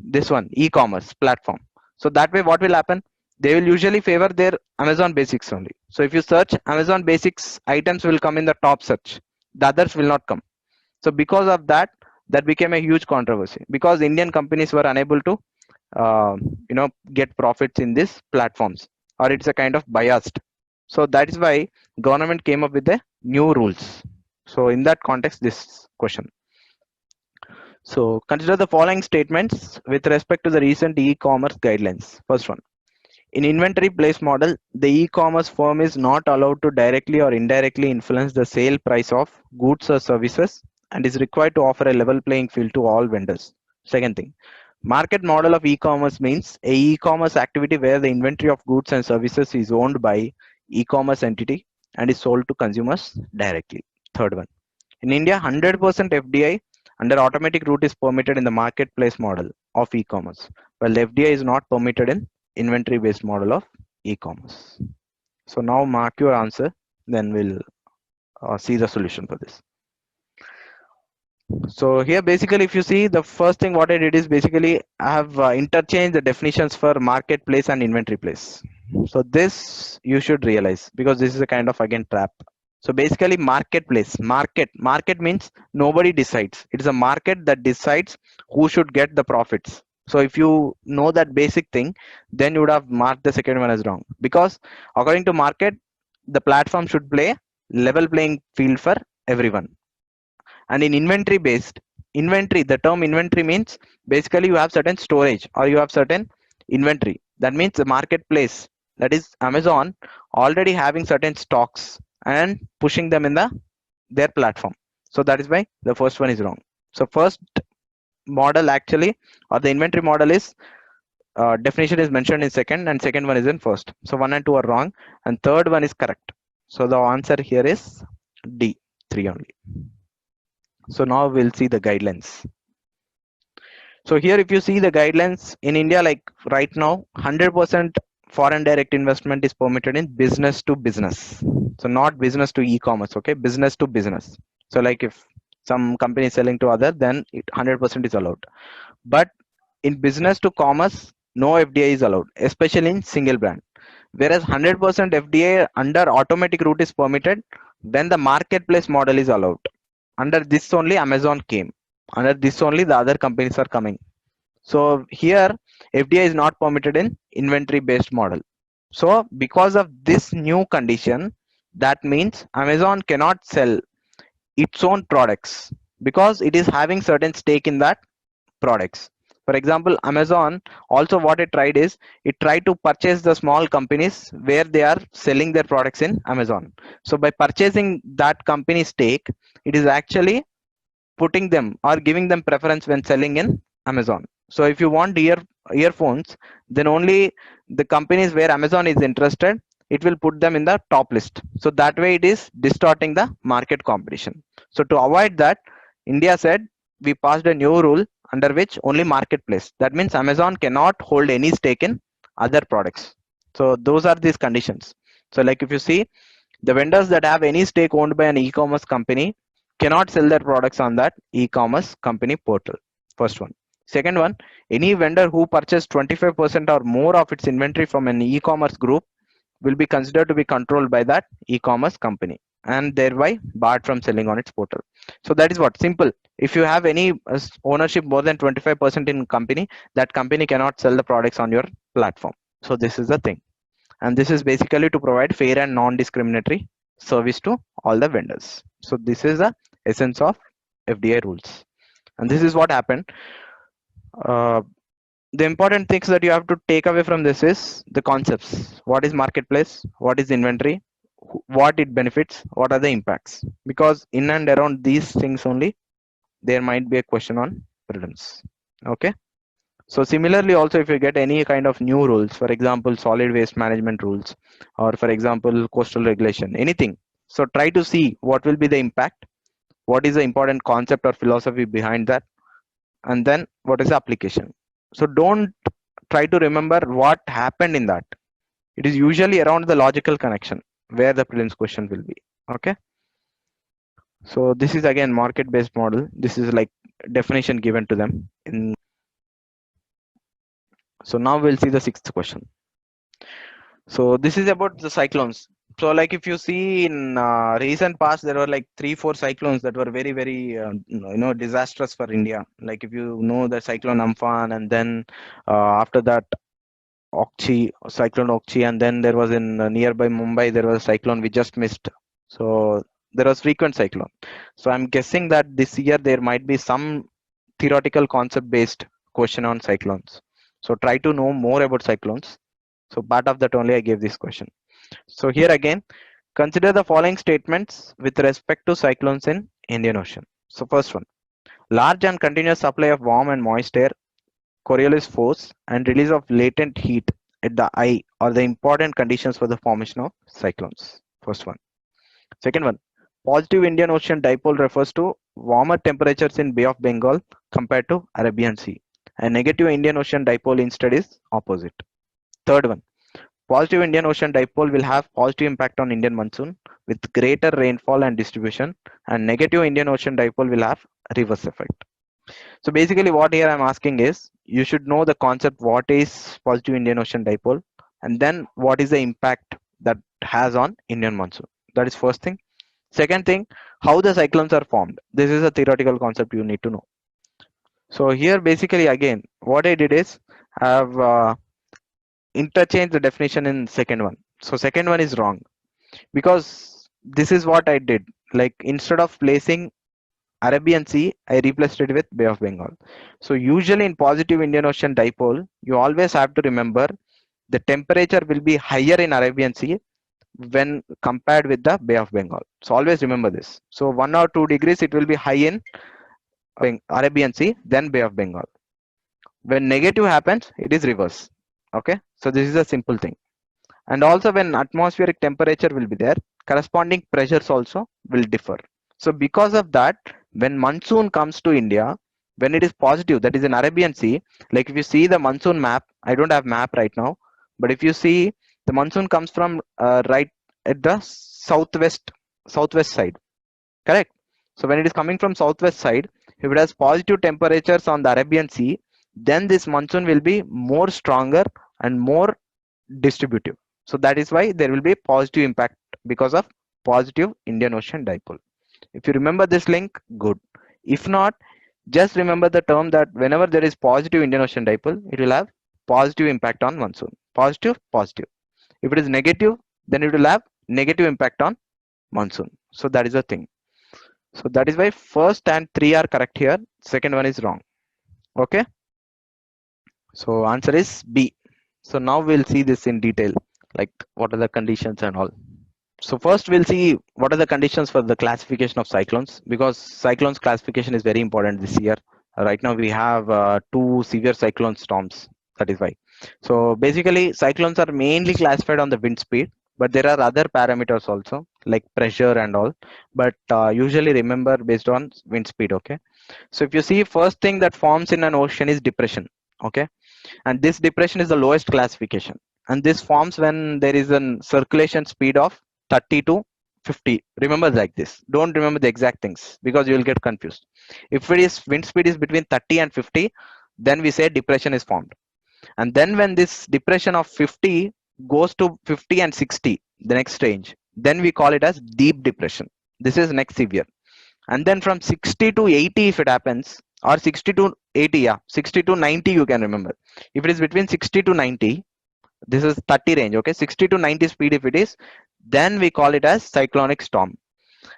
S1: this one e-commerce platform. So that way what will happen, they will usually favor their Amazon Basics only. So if you search Amazon Basics, items will come in the top search, the others will not come. So because of that, that became a huge controversy, because Indian companies were unable to uh, get profits in these platforms, or it's a kind of biased. So that is why government came up with the new rules. So in that context, this question. So consider the following statements with respect to the recent e-commerce guidelines. First one, in inventory place model, the e-commerce firm is not allowed to directly or indirectly influence the sale price of goods or services and is required to offer a level playing field to all vendors. Second thing, market model of e-commerce means a e-commerce activity where the inventory of goods and services is owned by e-commerce entity and is sold to consumers directly. Third one, in India, 100% FDI under automatic route is permitted in the marketplace model of e-commerce, while the FDI is not permitted in inventory based model of e-commerce. So now mark your answer, then we'll see the solution for this. So here basically if you see, the first thing what I did is basically I have interchanged the definitions for marketplace and inventory place. So this you should realize, because this is a kind of again trap. So basically marketplace, market means nobody decides. It is a market that decides who should get the profits. So if you know that basic thing, then you would have marked the second one as wrong, because according to market, the platform should play level playing field for everyone. And in inventory based, inventory, the term inventory means basically you have certain storage or you have certain inventory. That means the marketplace, that is Amazon, already having certain stocks and pushing them in their platform. So that is why the first one is wrong. So first model actually, or the inventory model is definition is mentioned in second and second one is in first. So 1 and 2 are wrong and third one is correct. So the answer here is D, 3 only. So now we'll see the guidelines. So here if you see the guidelines in India, like right now 100% foreign direct investment is permitted in business to business. So not business to e-commerce, okay, business to business. So like if some company is selling to other, then 100% is allowed. But in business to commerce, no FDI is allowed, especially in single brand. Whereas 100% FDI under automatic route is permitted when the marketplace model is allowed. Under this only Amazon came. Under this only the other companies are coming. So here FDI is not permitted in inventory based model. So because of this new condition, that means Amazon cannot sell its own products because it is having certain stake in that products. For example, Amazon also what it tried is it tried to purchase the small companies where they are selling their products in Amazon. So by purchasing that company stake, it is actually putting them or giving them preference when selling in Amazon. So if you want earphones, then only the companies where Amazon is interested, it will put them in the top list. So that way it is distorting the market competition. So to avoid that, India said we passed a new rule under which only marketplace. That means Amazon cannot hold any stake in other products. So those are these conditions. So like if you see, the vendors that have any stake owned by an e-commerce company cannot sell their products on that e-commerce company portal. First one. Second one, any vendor who purchased 25% or more of its inventory from an e-commerce group will be considered to be controlled by that e-commerce company and thereby barred from selling on its portal. So that is what simple. If you have any ownership more than 25% in company, that company cannot sell the products on your platform. So this is the thing. And this is basically to provide fair and non-discriminatory service to all the vendors. So this is the essence of FDI rules. And this is what happened. Uh, the important things that you have to take away from this is the concepts. What is marketplace? What is inventory? What it benefits? What are the impacts? Because in and around these things only, there might be a question on prelims. Okay. So similarly, also if you get any kind of new rules, for example, solid waste management rules, or for example, coastal regulation, anything. So try to see what will be the impact, what is the important concept or philosophy behind that, and then what is the application. So don't try to remember what happened in that. It is usually around the logical connection where the prelims question will be. Okay. So this is again market-based model. This is like definition given to them. So now we'll see the sixth question. So this is about the cyclones. So like if you see in recent past, there were like 3-4 cyclones that were very, very, disastrous for India. Like if you know the cyclone Amphan, and then after that cyclone Okchi, and then there was in nearby Mumbai, there was a cyclone we just missed. So there was frequent cyclone. So I'm guessing that this year there might be some theoretical concept based question on cyclones. So try to know more about cyclones. So part of that only I gave this question. So here again, consider the following statements with respect to cyclones in Indian Ocean. So first one, large and continuous supply of warm and moist air, Coriolis force, and release of latent heat at the eye are the important conditions for the formation of cyclones. First one. Second one, positive Indian Ocean dipole refers to warmer temperatures in Bay of Bengal compared to Arabian Sea. And negative Indian Ocean dipole instead is opposite. Third one, positive Indian Ocean dipole will have positive impact on Indian monsoon with greater rainfall and distribution, and negative Indian Ocean dipole will have reverse effect. So basically what here I'm asking is, you should know the concept what is positive Indian Ocean dipole, and then what is the impact that has on Indian monsoon. That is first thing. Second thing, how the cyclones are formed. This is a theoretical concept you need to know. So here basically again, what I did is I've interchanged the definition in second one. So second one is wrong because this is what I did. Like instead of placing Arabian Sea, I replaced it with Bay of Bengal. So usually in positive Indian Ocean dipole, you always have to remember the temperature will be higher in Arabian Sea when compared with the Bay of Bengal. So always remember this. So 1 or 2 degrees, it will be high in Arabian Sea, then Bay of Bengal. When negative happens, it is reverse. Okay. So this is a simple thing. And also when atmospheric temperature will be there, corresponding pressures also will differ. So because of that, when monsoon comes to India, when it is positive, that is in Arabian Sea, like if you see the monsoon map, I don't have map right now, but if you see the monsoon comes from right at the southwest side, correct? So when it is coming from southwest side, if it has positive temperatures on the Arabian Sea, then this monsoon will be more stronger and more distributive. So that is why there will be positive impact because of positive Indian Ocean dipole. If you remember this link, good. If not, just remember the term that whenever there is positive Indian Ocean dipole, it will have positive impact on monsoon. Positive, positive. If it is negative, then it will have negative impact on monsoon. So that is the thing. So that is why first and 3 are correct here. Second one is wrong. Okay. So answer is B. So now we'll see this in detail, like what are the conditions and all. So first we'll see what are the conditions for the classification of cyclones, because cyclones classification is very important this year. Right now we have 2 severe cyclone storms. That is why. So basically cyclones are mainly classified on the wind speed, but there are other parameters also like pressure and all. But usually remember based on wind speed. Okay. So if you see, first thing that forms in an ocean is depression. Okay. And this depression is the lowest classification. and this forms when there is a circulation speed of 30 to 50. Remember like this. Don't remember the exact things because you will get confused. If it is wind speed is between 30 and 50, then we say depression is formed. And then when this depression of 50 goes to 50 and 60, the next range, then we call it as deep depression. This is next severe. And then from 60 to 80 if it happens, or 60 to 80, yeah, 60 to 90 you can remember. If it is between 60 to 90, this is 30 range, okay, 60 to 90 speed if it is, then we call it as cyclonic storm.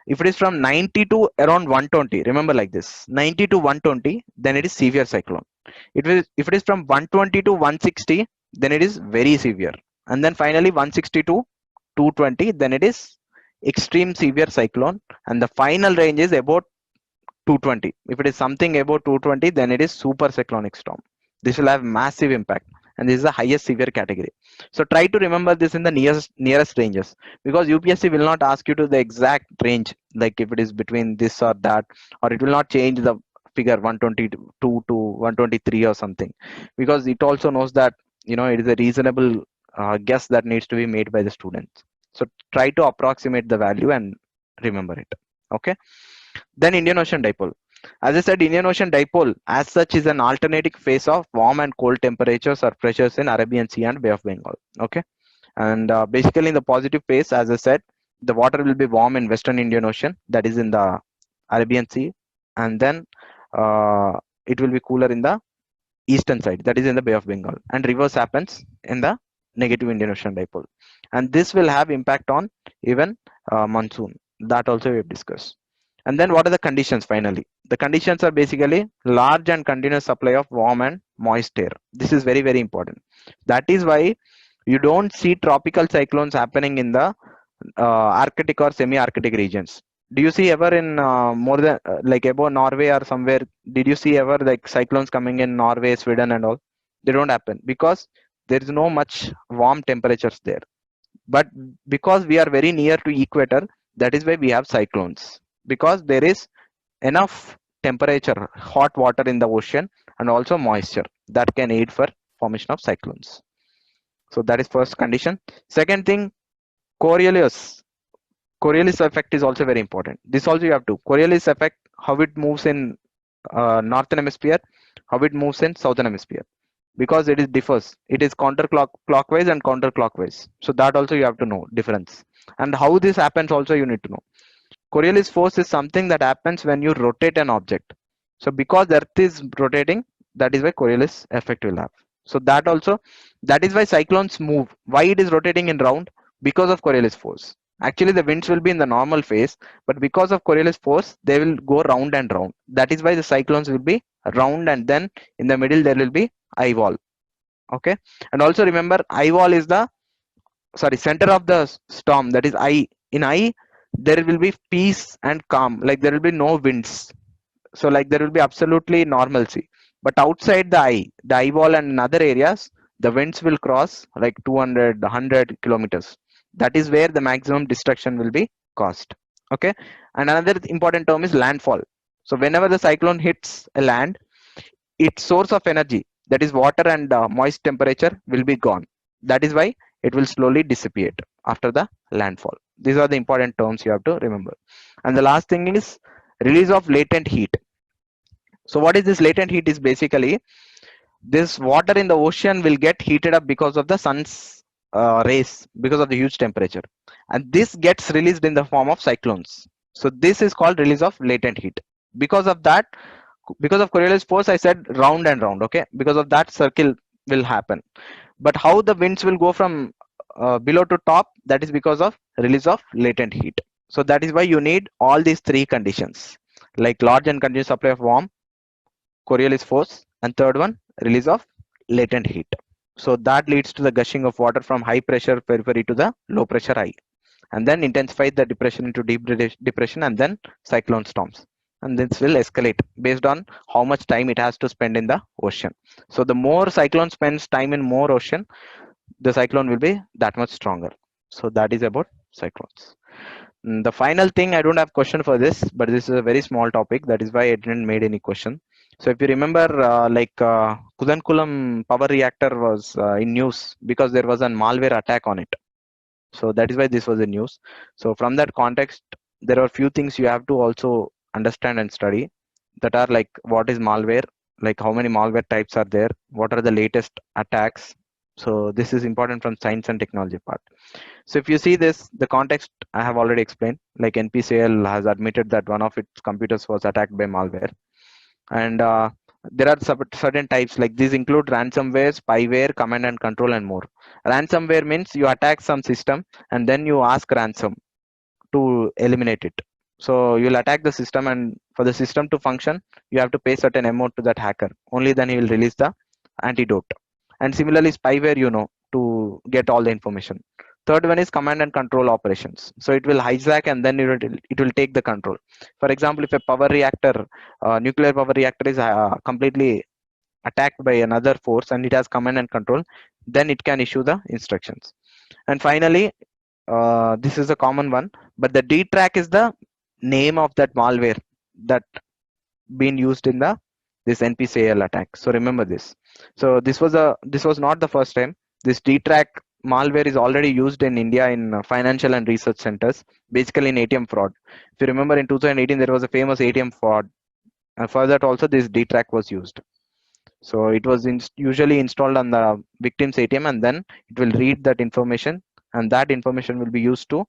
S1: If it is from 90 to around 120, remember like this, 90 to 120, then it is severe cyclone. If it is from 120 to 160, then it is very severe. And then finally 160 to 220, then it is extreme severe cyclone. And the final range is about 220. If it is something about 220, then it is super cyclonic storm. This will have massive impact, and this is the highest severe category. So try to remember this in the nearest ranges, because UPSC will not ask you to the exact range, like if it is between this or that, or it will not change the figure 122 to 123 or something, because it also knows that it is a reasonable guess that needs to be made by the students. So try to approximate the value and remember it. Okay. Then Indian Ocean dipole. As I said, Indian Ocean dipole as such is an alternating phase of warm and cold temperatures or pressures in Arabian Sea and Bay of Bengal. Okay. And basically in the positive phase, as I said, the water will be warm in Western Indian Ocean, that is in the Arabian Sea. And then it will be cooler in the eastern side, that is in the Bay of Bengal. And reverse happens in the negative Indian Ocean dipole. And this will have impact on even monsoon. That also we have discussed. And then what are the conditions finally? The conditions are basically large and continuous supply of warm and moist air. This is very, very important. That is why you don't see tropical cyclones happening in the Arctic or semi-Arctic regions. Do you see ever in more than like above Norway or somewhere? Did you see ever like cyclones coming in Norway, Sweden and all? They don't happen because there is no much warm temperatures there. But because we are very near to equator, that is why we have cyclones, because there is enough temperature, hot water in the ocean, and also moisture that can aid for formation of cyclones. So that is first condition. Second thing, Coriolis. Coriolis effect is also very important. This also you have to. Coriolis effect, how it moves in northern hemisphere, how it moves in southern hemisphere, because it is differs. It is counterclockwise and counterclockwise. So that also you have to know difference. And how this happens also you need to know. Coriolis force is something that happens when you rotate an object. So because Earth is rotating, that is why Coriolis effect will have. So that also, that is why cyclones move. Why it is rotating in round? Because of Coriolis force. Actually, the winds will be in the normal phase, but because of Coriolis force, they will go round and round. That is why the cyclones will be round, and then in the middle there will be eye wall. Okay, and also remember, eye wall is the center of the storm. That is eye. In eye, there will be peace and calm. Like there will be no winds. So like there will be absolutely normalcy. But outside the eye wall and in other areas, the winds will cross like 200, 100 kilometers. That is where the maximum destruction will be caused. Okay. And another important term is landfall. So whenever the cyclone hits a land, its source of energy, that is water and moist temperature, will be gone. That is why it will slowly dissipate after the landfall. These are the important terms you have to remember. And the last thing is release of latent heat. So what is this latent heat? Is basically this water in the ocean will get heated up because of the sun's rays, because of the huge temperature, and this gets released in the form of cyclones. So this is called release of latent heat. Because of that, because of Coriolis force, I said round and round. Okay, because of that, circle will happen. But how the winds will go from below to top, that is because of release of latent heat. So that is why you need all these three conditions, like large and continuous supply of warm, Coriolis force, and third one, release of latent heat. So that leads to the gushing of water from high pressure periphery to the low pressure high, and then intensify the depression into deep depression, and then cyclone storms. And this will escalate based on how much time it has to spend in the ocean. So the more cyclone spends time in more ocean, the cyclone will be that much stronger. So that is about cyclones. The final thing, I don't have question for this, but this is a very small topic. That is why I didn't made any question. So if you remember, Kudankulam power reactor was in news because there was a malware attack on it. So that is why this was in news. So from that context, there are few things you have to also understand and study, that are like what is malware, like how many malware types are there, what are the latest attacks. So this is important from science and technology part. So if you see this, the context I have already explained, like NPCL has admitted that one of its computers was attacked by malware. And there are certain types, like these include ransomware, spyware, command and control, and more. Ransomware means you attack some system and then you ask ransom to eliminate it. So you'll attack the system, and for the system to function, you have to pay certain amount to that hacker. Only then he will release the antidote. And similarly, spyware, to get all the information. Third one is command and control operations. So it will hijack and then it will take the control. For example, if a power reactor, nuclear power reactor is completely attacked by another force and it has command and control, then it can issue the instructions. And finally, this is a common one, but the D track is the name of that malware that been used in the this NPCL attack. So remember this. So this was not the first time. This D track malware is already used in India in financial and research centers, basically in ATM fraud. If you remember, in 2018 there was a famous ATM fraud, and for that also this D track was used. So it was usually installed on the victim's ATM, and then it will read that information, and that information will be used to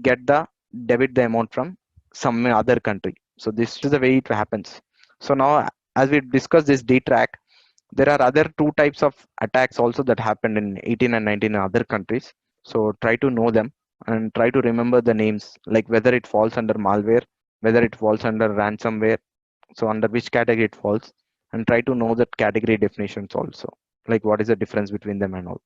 S1: get the debit the amount from some other country. So this is the way it happens. So now, as we discuss this D track, there are other two types of attacks also that happened in 18 and 19 in other countries. So try to know them and try to remember the names, like whether it falls under malware, whether it falls under ransomware, so under which category it falls, and try to know that category definitions also, like what is the difference between them and all.